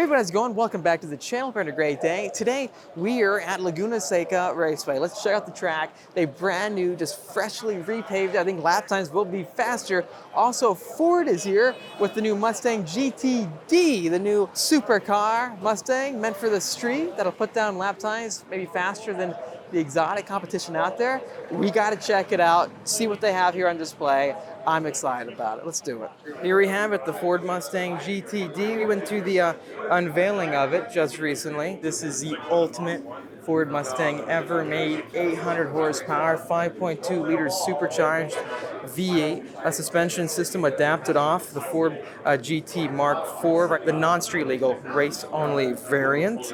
everyone, how's it going? Welcome back to the channel. We're having a great day. Today, we are at Laguna Seca Raceway. Let's check out the track. They brand new, just freshly repaved. I think lap times will be faster. Also, Ford is here with the new Mustang GTD, the new supercar Mustang meant for the street that'll put down lap times maybe faster than the exotic competition out there. We got to check it out, see what they have here on display. I'm excited about it. Let's do it. Here we have it, the Ford Mustang GTD. We went to the unveiling of it just recently. This is the ultimate Ford Mustang ever made. 800 horsepower, 5.2 liters supercharged V8, a suspension system adapted off the Ford GT Mark IV, the non-street legal race only variant.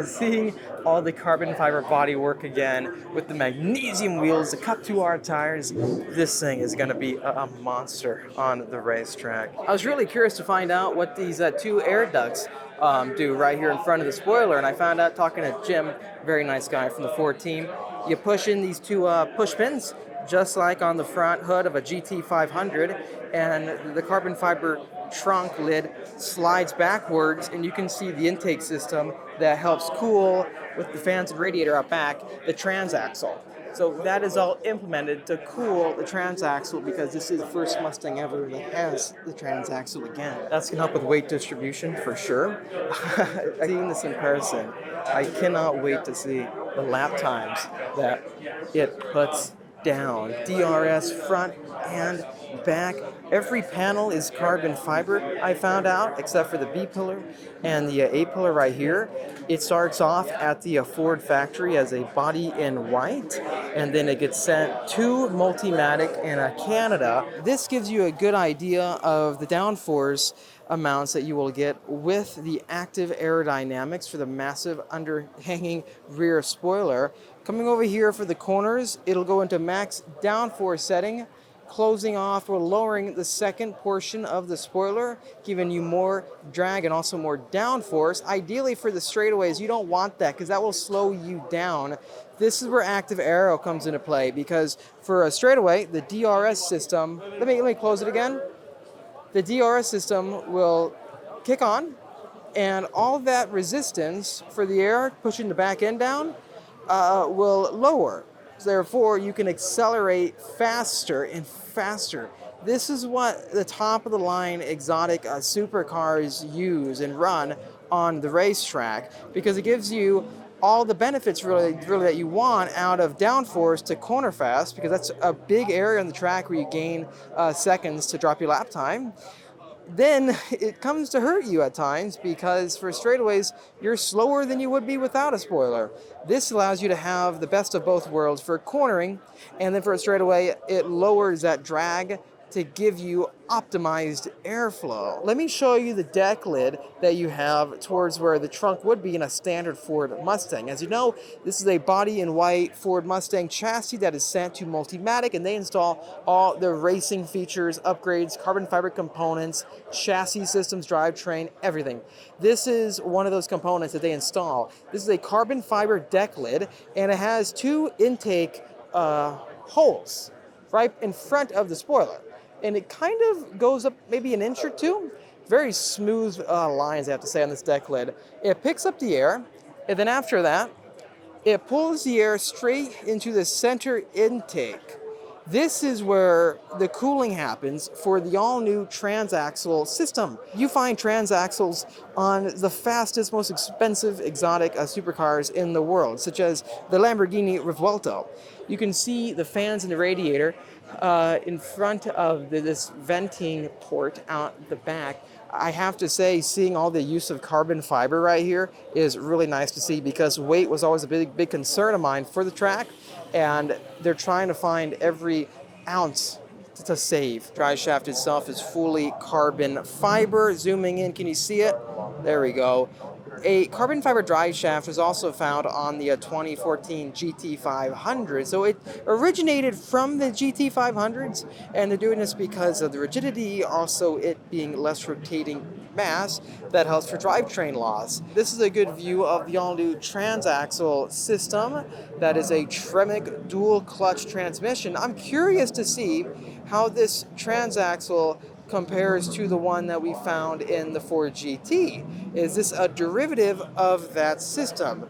Seeing all the carbon fiber bodywork again with the magnesium wheels, the Cup 2R tires. This thing is going to be a monster on the racetrack. I was really curious to find out what these two air ducts do right here in front of the spoiler, and I found out talking to Jim, very nice guy from the Ford team. You push in these two push pins, just like on the front hood of a GT500, and the carbon fiber trunk lid slides backwards, and you can see the intake system that helps cool, with the fans and radiator out back, the transaxle. So that is all implemented to cool the transaxle, because this is the first Mustang ever that has the transaxle again. That's going to help with weight distribution for sure. Seeing this in person, I cannot wait to see the lap times that it puts down. DRS front and back. Every panel is carbon fiber, I found out, except for the B pillar and the A pillar right here. It starts off at the Ford factory as a body in white, and then it gets sent to Multimatic in Canada. This gives you a good idea of the downforce amounts that you will get with the active aerodynamics for the massive underhanging rear spoiler. Coming over here for the corners, it'll go into max downforce setting, closing off or lowering the second portion of the spoiler, giving you more drag and also more downforce. Ideally for the straightaways, you don't want that because that will slow you down. This is where active aero comes into play, because for a straightaway, the DRS system, let me close it again. The DRS system will kick on, and all that resistance for the air pushing the back end down will lower. Therefore, you can accelerate faster and faster. This is what the top-of-the-line exotic supercars use and run on the racetrack, because it gives you all the benefits really that you want out of downforce to corner fast, because that's a big area on the track where you gain seconds to drop your lap time. Then it comes to hurt you at times, because for straightaways, you're slower than you would be without a spoiler. This allows you to have the best of both worlds for cornering, and then for a straightaway, it lowers that drag to give you optimized airflow. Let me show you the deck lid that you have towards where the trunk would be in a standard Ford Mustang. As you know, this is a body in white Ford Mustang chassis that is sent to Multimatic, and they install all the racing features, upgrades, carbon fiber components, chassis systems, drivetrain, everything. This is one of those components that they install. This is a carbon fiber deck lid, and it has two intake holes right in front of the spoiler. And it kind of goes up maybe an inch or two. Very smooth lines, I have to say, on this deck lid. It picks up the air, and then after that, it pulls the air straight into the center intake. This is where the cooling happens for the all-new transaxle system. You find transaxles on the fastest, most expensive exotic supercars in the world, such as the Lamborghini Revuelto. You can see the fans in the radiator in front of this venting port out the back. I have to say, seeing all the use of carbon fiber right here is really nice to see, because weight was always a big concern of mine for the track, and they're trying to find every ounce to save. Drive shaft itself is fully carbon fiber. Zooming in, can you see it? There we go. A carbon fiber drive shaft was also found on the 2014 GT500. So it originated from the GT500s, and they're doing this because of the rigidity, also it being less rotating mass that helps for drivetrain loss. This is a good view of the all-new transaxle system. That is a Tremec dual clutch transmission. I'm curious to see how this transaxle compares to the one that we found in the Ford GT? Is this a derivative of that system?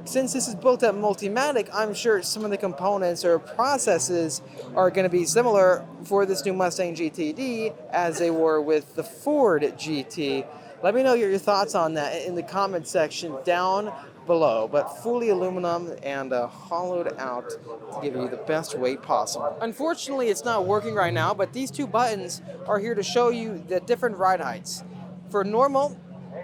Since this is built at Multimatic, I'm sure some of the components or processes are going to be similar for this new Mustang GTD as they were with the Ford GT. Let me know your thoughts on that in the comment section down below, but fully aluminum and hollowed out to give you the best weight possible. Unfortunately, it's not working right now, but these two buttons are here to show you the different ride heights. For normal,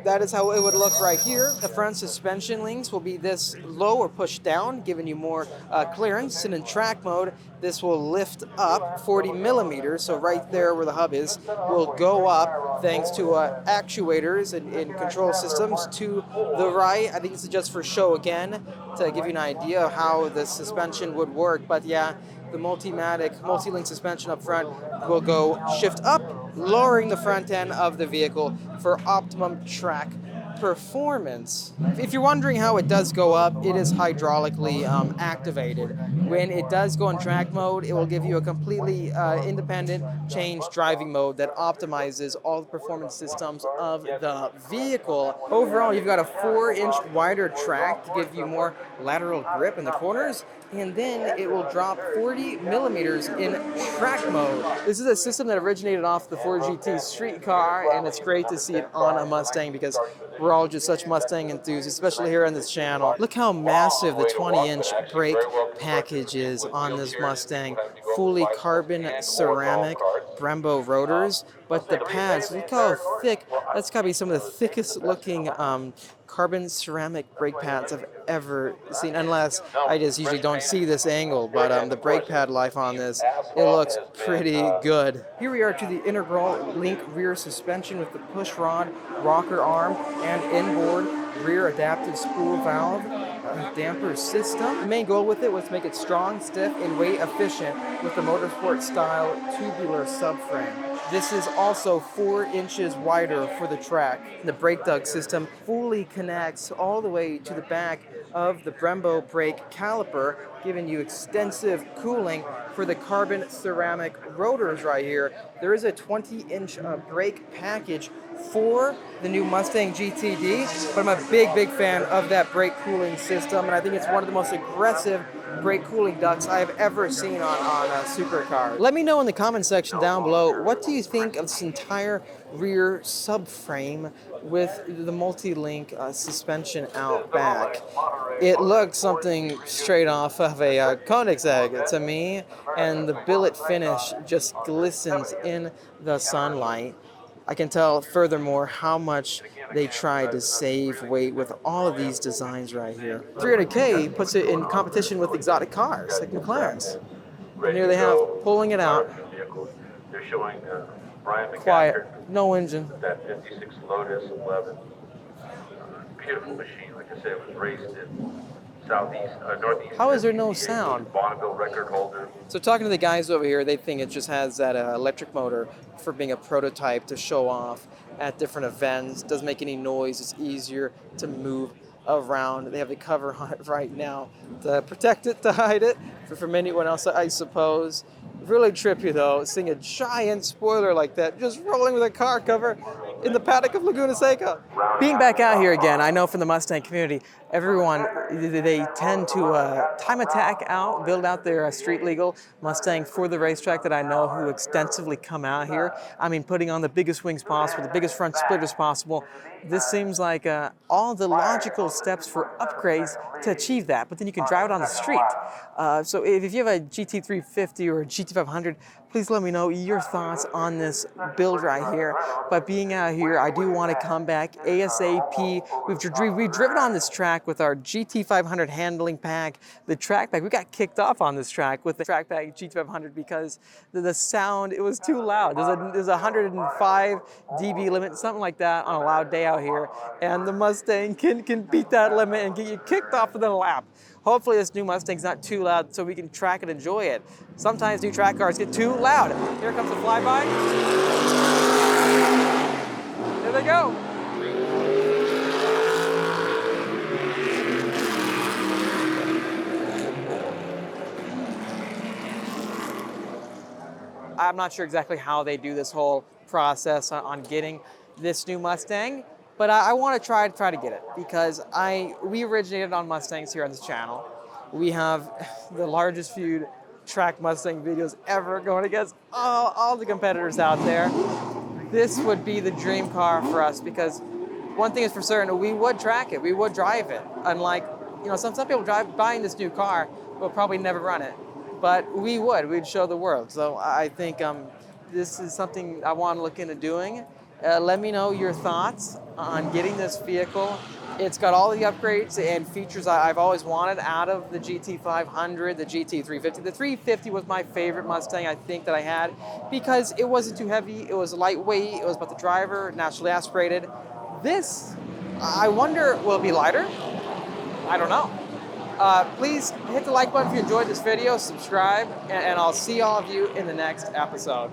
that is how it would look right here. The front suspension links will be this low or pushed down, giving you more clearance. And in track mode, this will lift up 40 millimeters. So right there where the hub is, will go up thanks to actuators and control systems to the right. I think this is just for show again to give you an idea of how the suspension would work. But yeah, the Multimatic multi-link suspension up front will go shift up, lowering the front end of the vehicle for optimum track performance. If you're wondering how it does go up, it is hydraulically activated. When it does go in track mode, it will give you a completely independent change driving mode that optimizes all the performance systems of the vehicle. Overall, you've got a 4-inch wider track to give you more lateral grip in the corners, and then it will drop 40 millimeters in track mode. This is a system that originated off the Ford GT street car, and it's great to see it on a Mustang because we're all just such Mustang enthusiasts, especially here on this channel. Look how massive the 20-inch brake package is on this Mustang. Fully carbon ceramic Brembo rotors, but the pads, look how thick. That's got to be some of the thickest looking carbon ceramic brake pads I've ever seen, unless I just usually don't see this angle, but the brake pad life on this, it looks pretty good. Here we are to the integral link rear suspension with the push rod, rocker arm, and inboard rear adaptive spool valve and damper system. The main goal with it was to make it strong, stiff, and weight efficient with the motorsport style tubular subframe. This is also 4 inches wider for the track. The brake duct system fully connects all the way to the back of the Brembo brake caliper, giving you extensive cooling for the carbon ceramic rotors right here. There is a 20-inch brake package for the new Mustang GTD, but I'm a big fan of that brake cooling system, and I think it's one of the most aggressive brake cooling ducts I have ever seen on a supercar. Let me know in the comment section down below, what do you think of this entire rear subframe with the multi-link suspension out back? It looks something straight off of a Koenigsegg to me, and the billet finish just glistens in the sunlight. I can tell furthermore how much they tried to save weight with all of these designs right here. 300K puts it in competition with exotic cars like McLaren's. And here they have pulling it out. They're showing Brian McCaffrey. Quiet, no engine. That 56 Lotus 11. Beautiful machine. Like I said, it was raced in northeast. How is there no sound? Bonneville record holder. So talking to the guys over here, they think it just has that electric motor for being a prototype to show off at different events. Doesn't make any noise. It's easier to move around. They have the cover on it right now to protect it, to hide it from anyone else, I suppose. Really trippy though, seeing a giant spoiler like that just rolling with a car cover in the paddock of Laguna Seca. Being back out here again, I know from the Mustang community, everyone, they tend to time attack out, build out their street legal Mustang for the racetrack that I know who extensively come out here. I mean, putting on the biggest wings possible, the biggest front splitters possible. This seems like all the logical steps for upgrades to achieve that, but then you can drive it on the street. So if you have a GT350 or a GT500, please let me know your thoughts on this build right here. But being out here, I do want to come back ASAP. We've driven on this track with our GT500 handling pack, the track pack. We got kicked off on this track with the track pack GT500 because the sound, it was too loud. There's a 105 dB limit, something like that on a loud day out here. And the Mustang can beat that limit and get you kicked off within a lap. Hopefully this new Mustang's not too loud so we can track and enjoy it. Sometimes new track cars get too loud. Here comes the flyby. There they go. I'm not sure exactly how they do this whole process on getting this new Mustang, but I want to try to get it because we originated on Mustangs here on this channel. We have the largest feud track Mustang videos ever, going against all the competitors out there. This would be the dream car for us because one thing is for certain, we would track it, we would drive it. Unlike, some people buying this new car will probably never run it, but we'd show the world. So I think this is something I want to look into doing. Let me know your thoughts on getting this vehicle. It's got all the upgrades and features I've always wanted out of the GT500, the GT350. The 350 was my favorite Mustang I think that I had because it wasn't too heavy, it was lightweight, it was about the driver, naturally aspirated. This, I wonder, will it be lighter? I don't know. Please hit the like button if you enjoyed this video, subscribe, and I'll see all of you in the next episode.